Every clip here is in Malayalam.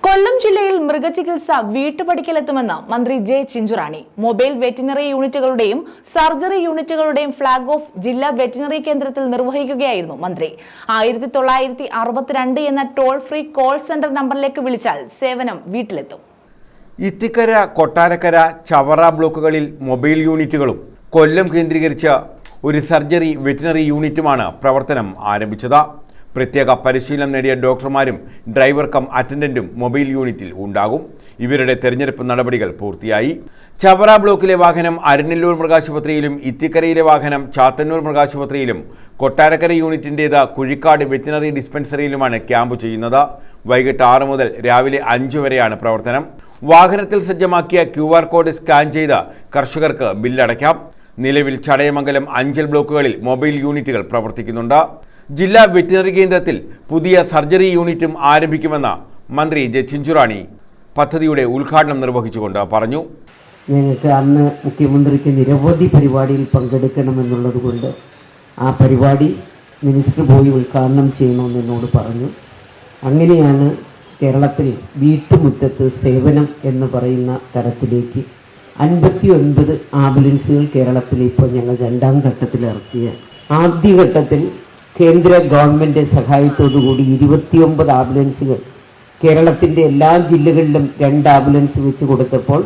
കൊല്ലം ജില്ലയിൽ മൃഗചികിത്സ വീട്ടുപടിക്കലെത്തുമെന്ന് മന്ത്രി ജെ ചിഞ്ചുറാണി. മൊബൈൽ വെറ്റിനറി യൂണിറ്റുകളുടെയും സർജറി യൂണിറ്റുകളുടെയും ഫ്ളാഗ് ഓഫ് ജില്ലാ വെറ്റിനറി കേന്ദ്രത്തിൽ നിർവഹിക്കുകയായിരുന്നു മന്ത്രി. 1962 എന്ന ടോൾ ഫ്രീ കോൾ സെന്റർ നമ്പറിലേക്ക് വിളിച്ചാൽ സേവനം വീട്ടിലെത്തും. ഇത്തിക്കര, കൊട്ടാരക്കര, ചവറ ബ്ലോക്കുകളിൽ മൊബൈൽ യൂണിറ്റുകളും കൊല്ലം കേന്ദ്രീകരിച്ച ഒരു സർജറി വെറ്റിനറി യൂണിറ്റുമാണ് പ്രവർത്തനം ആരംഭിച്ചത്. പ്രത്യേക പരിശീലനം നേടിയ ഡോക്ടർമാരും ഡ്രൈവർ കം അറ്റൻഡന്റും മൊബൈൽ യൂണിറ്റിൽ ഉണ്ടാകും. ഇവരുടെ തെരഞ്ഞെടുപ്പ് നടപടികൾ പൂർത്തിയായി. ചവറ ബ്ലോക്കിലെ വാഹനം അരനല്ലൂർ മൃഗാശുപത്രിയിലും ഇത്തിക്കരയിലെ വാഹനം ചാത്തന്നൂർ മൃഗാശുപത്രിയിലും കൊട്ടാരക്കര യൂണിറ്റിൻ്റേത് കുഴിക്കാട് വെറ്റിനറി ഡിസ്പെൻസറിയിലുമാണ് ക്യാമ്പ് ചെയ്യുന്നത്. വൈകിട്ട് 6 മുതൽ രാവിലെ 5 വരെയാണ് പ്രവർത്തനം. വാഹനത്തിൽ സജ്ജമാക്കിയ QR കോഡ് സ്കാൻ ചെയ്ത് കർഷകർക്ക് ബില്ലടയ്ക്കാം. നിലവിൽ ചടയമംഗലം, അഞ്ചൽ ബ്ലോക്കുകളിൽ മൊബൈൽ യൂണിറ്റുകൾ പ്രവർത്തിക്കുന്നുണ്ട്. ജില്ലാ വെറ്റിനറി കേന്ദ്രത്തിൽ പുതിയ സർജറി യൂണിറ്റും ആരംഭിക്കുമെന്ന് മന്ത്രി ജെ ചിഞ്ചുറാണി പദ്ധതിയുടെ ഉദ്ഘാടനം നിർവഹിച്ചുകൊണ്ട് പറഞ്ഞു. ഞങ്ങൾക്ക് അന്ന് മുഖ്യമന്ത്രിക്ക് നിരവധി പരിപാടിയിൽ പങ്കെടുക്കണമെന്നുള്ളത് കൊണ്ട് ആ പരിപാടി മിനിസ്റ്റർ പോയി ഉദ്ഘാടനം ചെയ്യണമെന്ന് എന്നോട് പറഞ്ഞു. അങ്ങനെയാണ് കേരളത്തിൽ വീട്ടുമുറ്റത്ത് സേവനം എന്ന് പറയുന്ന തരത്തിലേക്ക് 59 ആംബുലൻസുകൾ കേരളത്തിൽ ഇപ്പോൾ ഞങ്ങൾ 2ാം ഘട്ടത്തിൽ ഇറക്കിയ. ആദ്യഘട്ടത്തിൽ കേന്ദ്ര ഗവൺമെൻറ് സഹായത്തോടുകൂടി 29 ആംബുലൻസുകൾ കേരളത്തിൻ്റെ എല്ലാ ജില്ലകളിലും 2 ആംബുലൻസ് വെച്ച് കൊടുത്തപ്പോൾ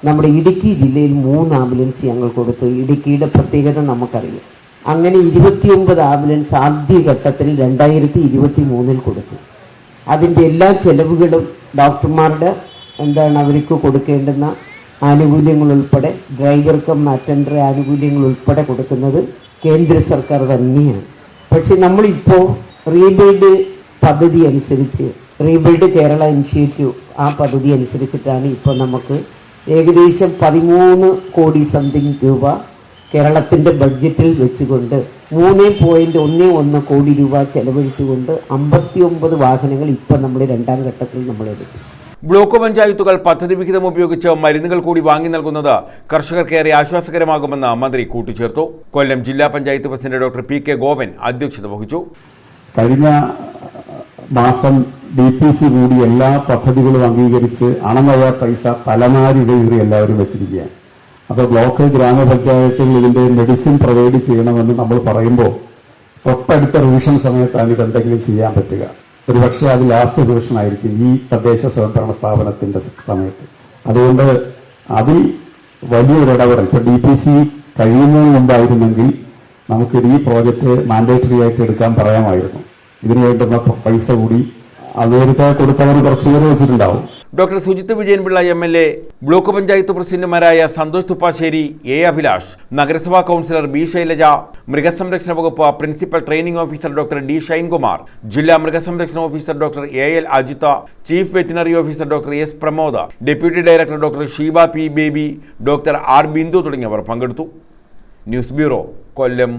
നമ്മുടെ ഇടുക്കി ജില്ലയിൽ 3 ആംബുലൻസ് ഞങ്ങൾ കൊടുത്തു. ഇടുക്കിയുടെ പ്രത്യേകത നമുക്കറിയാം. അങ്ങനെ 29 ആംബുലൻസ് ആദ്യഘട്ടത്തിൽ 2023 കൊടുത്തു. അതിൻ്റെ എല്ലാ ചെലവുകളും ഡോക്ടർമാരുടെ അവർക്ക് കൊടുക്കേണ്ടുന്ന ആനുകൂല്യങ്ങൾ ഉൾപ്പെടെ ഡ്രൈവർ കം അറ്റൻഡർ ആനുകൂല്യങ്ങൾ ഉൾപ്പെടെ കൊടുക്കുന്നത് കേന്ദ്ര സർക്കാർ തന്നെയാണ്. പക്ഷെ നമ്മളിപ്പോൾ റീബിൽഡ് പദ്ധതി അനുസരിച്ച്, റീബിൽഡ് കേരള ഇനിഷ്യേറ്റീവ് ആ പദ്ധതി അനുസരിച്ചിട്ടാണ് ഇപ്പോൾ നമുക്ക് ഏകദേശം 13 കോടി സംതിങ് രൂപ കേരളത്തിൻ്റെ ബഡ്ജറ്റിൽ വെച്ചുകൊണ്ട് 3.11 കോടി രൂപ ചെലവഴിച്ചുകൊണ്ട് 59 വാഹനങ്ങൾ ഇപ്പോൾ നമ്മൾ 2ാം ഘട്ടത്തിൽ നമ്മളെടുക്കും. ബ്ലോക്ക് പഞ്ചായത്തുകൾ പദ്ധതി വിഹിതം ഉപയോഗിച്ച് മരുന്നുകൾ കൂടി വാങ്ങി നൽകുന്നത് കർഷകർക്കേറെ ആശ്വാസകരമാകുമെന്ന് മന്ത്രി കൂട്ടിച്ചേർത്തു. കൊല്ലം ജില്ലാ panchayat president doctor PK Gopan അധ്യക്ഷത വഹിച്ചു. കഴിഞ്ഞ മാസം DPC കൂടി എല്ലാ പദ്ധതികളും അംഗീകരിച്ച് അണമയ പൈസ തലമാരിടയേറി എല്ലാവരും വെച്ചിരിക്കുകയാണ്. അപ്പോൾ ബ്ലോക്ക് ഗ്രാമപഞ്ചായത്തുകൾ ഇതിൻ്റെ മെഡിസിൻ പ്രൊവൈഡ് ചെയ്യണമെന്ന് നമ്മൾ പറയുമ്പോൾ തൊട്ടടുത്ത റിവിഷൻ സമയത്താണ് ഇതെന്തെങ്കിലും ചെയ്യാൻ പറ്റുക. ഒരുപക്ഷെ അത് ലാസ്റ്റ് റിവിഷൻ ആയിരിക്കും ഈ തദ്ദേശ സ്വയംഭരണ സ്ഥാപനത്തിൻ്റെ സമയത്ത്. അതുകൊണ്ട് അതിൽ വലിയൊരു ഇടപെടൽ ഇപ്പോൾ DPC കഴിയുന്നതിന് മുമ്പായിരുന്നെങ്കിൽ നമുക്ക് ഈ പ്രോജക്റ്റ് മാൻഡേറ്ററി ആയിട്ട് എടുക്കാൻ പറയാമായിരുന്നു. ഇതിനു വേണ്ടുന്ന പൈസ കൂടി നേരത്തെ കൊടുത്തവർ കുറച്ചു പേര് വെച്ചിട്ടുണ്ടാവും. Doctor Sujith Vijayan Pillai MLA, block panchayat പ്രസിഡന്റുമാരായ സന്തോഷ് തുപ്പാശ്ശേരി, A അഭിലാഷ്, നഗരസഭാ കൗൺസിലർ B ശൈലജ, മൃഗസംരക്ഷണ വകുപ്പ് principal training officer doctor D Shine Kumar, ജില്ലാ മൃഗസംരക്ഷണ officer doctor AL Ajitha, chief veterinary officer doctor S Pramod, deputy director doctor Sheeba P baby, doctor R Bindu തുടങ്ങിയവർ പങ്കെടുത്തു. ന്യൂസ് ബ്യൂറോ, കൊല്ലം.